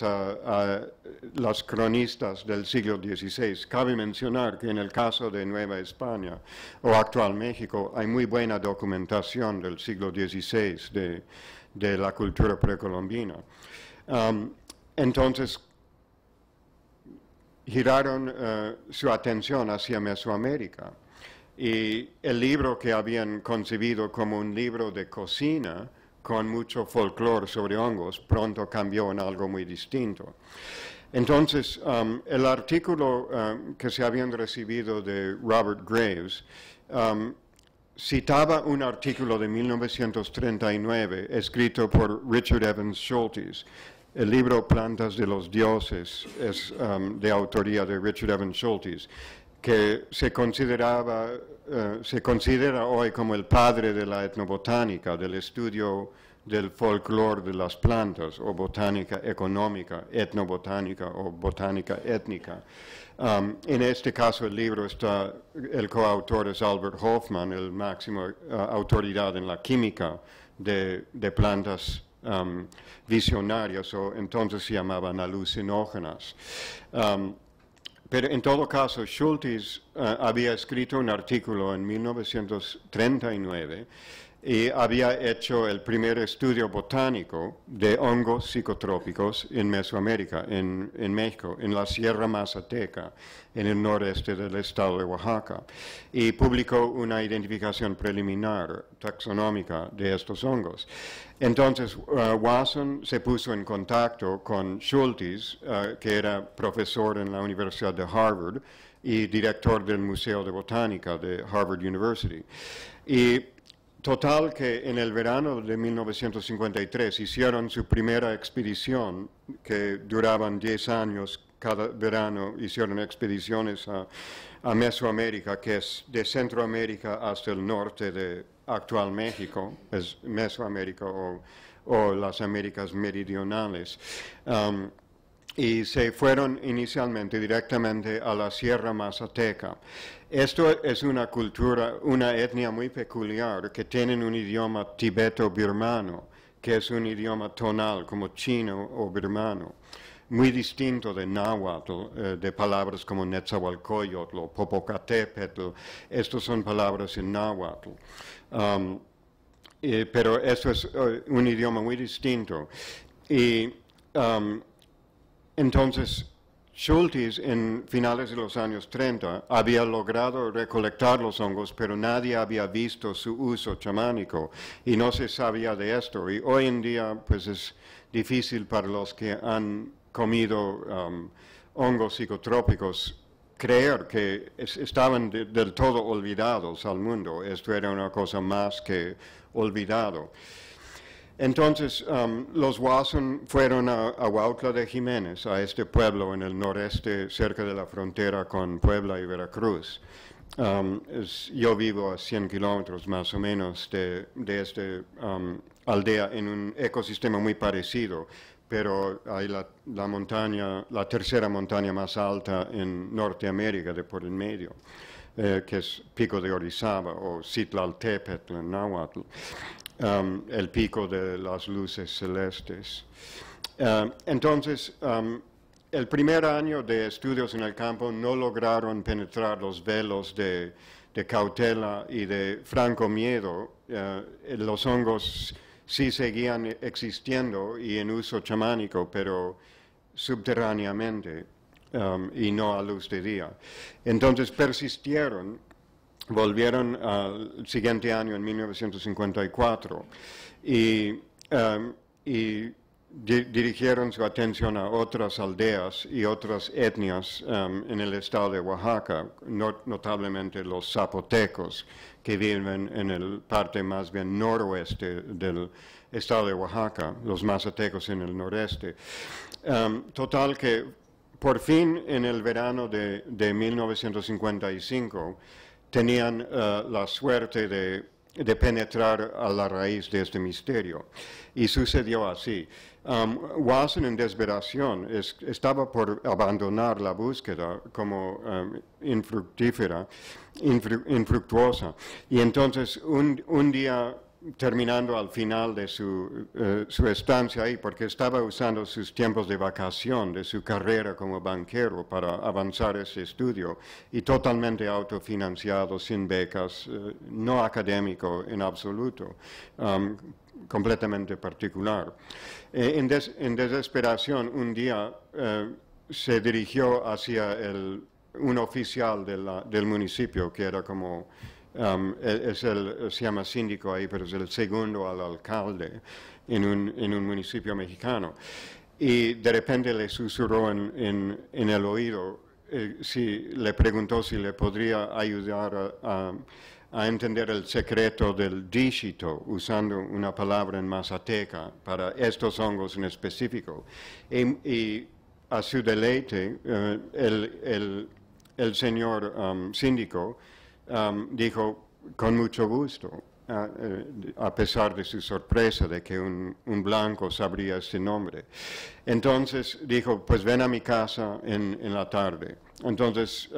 a las cronistas del siglo XVI. Cabe mencionar que en el caso de Nueva España o actual México hay muy buena documentación del siglo XVI de la cultura precolombina. Entonces, giraron su atención hacia Mesoamérica y el libro que habían concebido como un libro de cocina con mucho folclore sobre hongos, pronto cambió en algo muy distinto. Entonces, el artículo que se habían recibido de Robert Graves citaba un artículo de 1939 escrito por Richard Evans Schultes. El libro Plantas de los Dioses es de autoría de Richard Evans Schultes, que se considera hoy como el padre de la etnobotánica, del estudio del folclore de las plantas, o botánica económica, etnobotánica o botánica étnica. En este caso el libro está, el coautor es Albert Hofmann, el máximo autoridad en la química de plantas visionarias, o entonces se llamaban alucinógenas. Pero en todo caso, Schultes había escrito un artículo en 1939 y había hecho el primer estudio botánico de hongos psicotrópicos en Mesoamérica, en México, en la Sierra Mazateca, en el noreste del estado de Oaxaca, y publicó una identificación preliminar taxonómica de estos hongos. Entonces, Wasson se puso en contacto con Schultes, que era profesor en la Universidad de Harvard y director del Museo de Botánica de Harvard University. Y total que en el verano de 1953 hicieron su primera expedición, que duraban 10 años cada verano, hicieron expediciones a Mesoamérica, que es de Centroamérica hasta el norte de actual México, es Mesoamérica o las Américas meridionales. Y se fueron inicialmente directamente a la Sierra Mazateca. Esto es una cultura, una etnia muy peculiar, que tienen un idioma tibeto-birmano, que es un idioma tonal como chino o birmano, muy distinto de náhuatl, de palabras como Netzahualcoyotl o Popocatépetl. Estos son palabras en náhuatl. Pero eso es un idioma muy distinto. Y entonces, Schultes, en finales de los años 30, había logrado recolectar los hongos, pero nadie había visto su uso chamánico y no se sabía de esto. Y hoy en día, pues es difícil para los que han comido hongos psicotrópicos creer que estaban del todo olvidados al mundo. Esto era una cosa más que olvidado. Entonces, los Wasson fueron a Huautla de Jiménez, a este pueblo en el noreste, cerca de la frontera con Puebla y Veracruz. Yo vivo a 100 kilómetros más o menos de esta aldea, en un ecosistema muy parecido, pero hay la montaña, la tercera montaña más alta en Norteamérica, de por el medio, que es Pico de Orizaba o Citlaltépetl en náhuatl. El pico de las luces celestes. Entonces, el primer año de estudios en el campo no lograron penetrar los velos de cautela y de franco miedo. Los hongos sí seguían existiendo y en uso chamánico, pero subterráneamente y no a luz de día. Entonces persistieron. Volvieron al siguiente año, en 1954, y dirigieron su atención a otras aldeas y otras etnias en el estado de Oaxaca, notablemente los zapotecos, que viven en el parte más bien noroeste del estado de Oaxaca, los mazatecos en el noreste. Total que, por fin, en el verano de 1955, tenían la suerte de penetrar a la raíz de este misterio. Y sucedió así. Wasson, en desesperación, estaba por abandonar la búsqueda como infructuosa. Y entonces, un día terminando al final de su estancia ahí, porque estaba usando sus tiempos de vacación de su carrera como banquero para avanzar ese estudio, y totalmente autofinanciado, sin becas, no académico en absoluto, completamente particular. En desesperación, un día se dirigió hacia un oficial del municipio, que era como... se llama síndico ahí, pero es el segundo al alcalde en un municipio mexicano. Y de repente le susurró en el oído, le preguntó si le podría ayudar a entender el secreto del dígito, usando una palabra en mazateca para estos hongos en específico. Y a su deleite, el señor síndico dijo, con mucho gusto, a pesar de su sorpresa de que un blanco sabría este nombre. Entonces dijo, pues ven a mi casa en la tarde. Entonces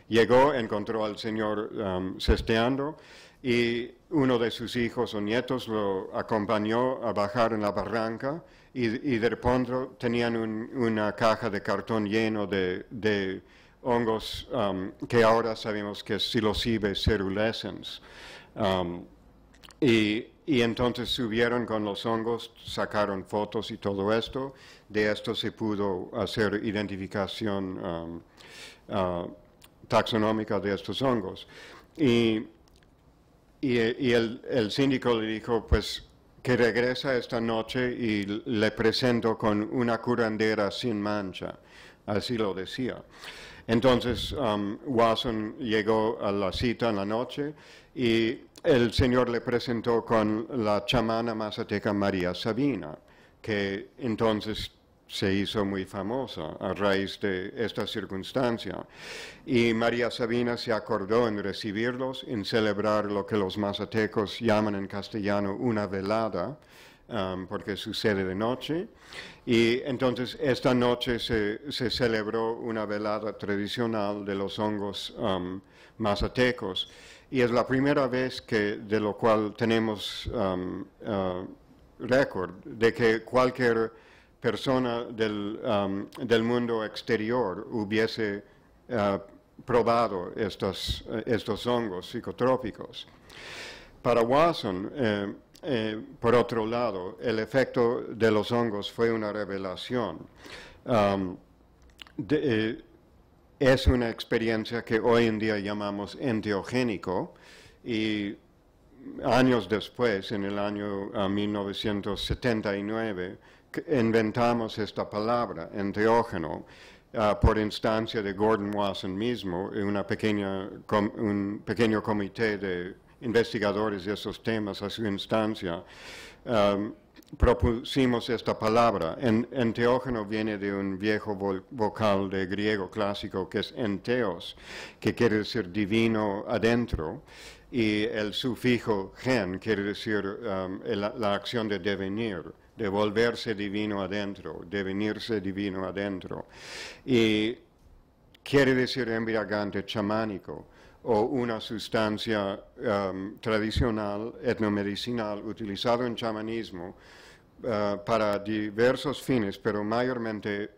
llegó, encontró al señor cesteando, y uno de sus hijos o nietos lo acompañó a bajar en la barranca, y de pronto tenían una caja de cartón lleno de hongos que ahora sabemos que es Psilocybe cerulescens. Y entonces subieron con los hongos, sacaron fotos y todo esto. De esto se pudo hacer identificación taxonómica de estos hongos. Y el síndico le dijo, pues, que regresa esta noche y le presento con una curandera sin mancha. Así lo decía. Entonces Wasson llegó a la cita en la noche, y el señor le presentó con la chamana mazateca María Sabina, que entonces se hizo muy famosa a raíz de esta circunstancia. Y María Sabina se acordó en recibirlos, en celebrar lo que los mazatecos llaman en castellano una velada, porque sucede de noche. Y entonces esta noche se celebró una velada tradicional de los hongos mazatecos, y es la primera vez de lo cual tenemos récord de que cualquier persona del mundo exterior hubiese probado estos hongos psicotrópicos. Para Wasson, por otro lado, el efecto de los hongos fue una revelación. Es una experiencia que hoy en día llamamos enteogénico, y años después, en el año 1979, inventamos esta palabra, enteógeno, por instancia de Gordon Wasson mismo, un pequeño comité de investigadores de esos temas a su instancia. Propusimos esta palabra. Enteógeno viene de un viejo vocal de griego clásico que es enteos, que quiere decir divino adentro, y el sufijo gen quiere decir la acción de devenir, de volverse divino adentro, devenirse divino adentro. Y quiere decir embriagante chamánico, o una sustancia tradicional, etnomedicinal, utilizado en chamanismo para diversos fines, pero mayormente